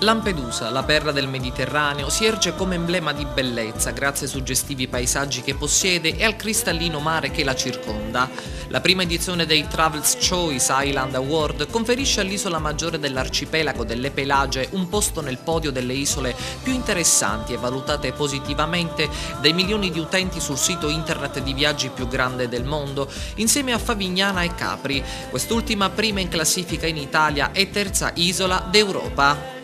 Lampedusa, la perla del Mediterraneo, si erge come emblema di bellezza grazie ai suggestivi paesaggi che possiede e al cristallino mare che la circonda. La prima edizione dei Travel's Choice Island Award conferisce all'isola maggiore dell'arcipelago delle Pelagie un posto nel podio delle isole più interessanti e valutate positivamente dai milioni di utenti sul sito internet di viaggi più grande del mondo, insieme a Favignana e Capri, quest'ultima prima in classifica in Italia e terza isola d'Europa.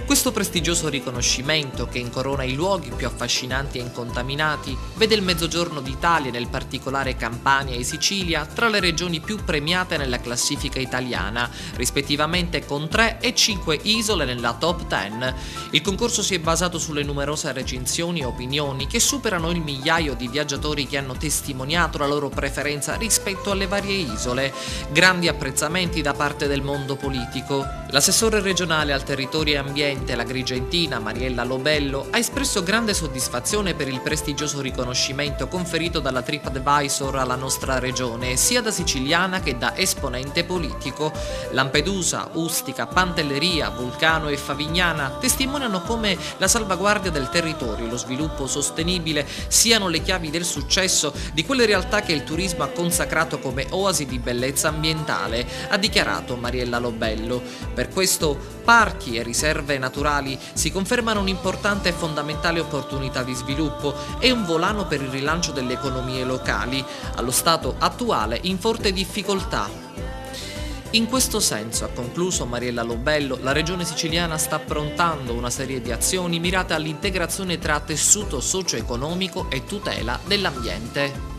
Questo prestigioso riconoscimento, che incorona i luoghi più affascinanti e incontaminati, vede il Mezzogiorno d'Italia, nel particolare Campania e Sicilia, tra le regioni più premiate nella classifica italiana, rispettivamente con 3 e 5 isole nella top 10. Il concorso si è basato sulle numerose recensioni e opinioni che superano il migliaio di viaggiatori che hanno testimoniato la loro preferenza rispetto alle varie isole. Grandi apprezzamenti da parte del mondo politico. L'assessore regionale al territorio e ambiente, l'agrigentina Mariella Lobello, ha espresso grande soddisfazione per il prestigioso riconoscimento conferito dalla TripAdvisor alla nostra regione, sia da siciliana che da esponente politico. Lampedusa, Ustica, Pantelleria, Vulcano e Favignana testimoniano come la salvaguardia del territorio e lo sviluppo sostenibile siano le chiavi del successo di quelle realtà che il turismo ha consacrato come oasi di bellezza ambientale, ha dichiarato Mariella Lobello. Per questo parchi e riserve naturali si confermano un'importante e fondamentale opportunità di sviluppo e un volano per il rilancio delle economie locali, allo stato attuale in forte difficoltà. In questo senso, ha concluso Mariella Lobello, la regione siciliana sta approntando una serie di azioni mirate all'integrazione tra tessuto socio-economico e tutela dell'ambiente.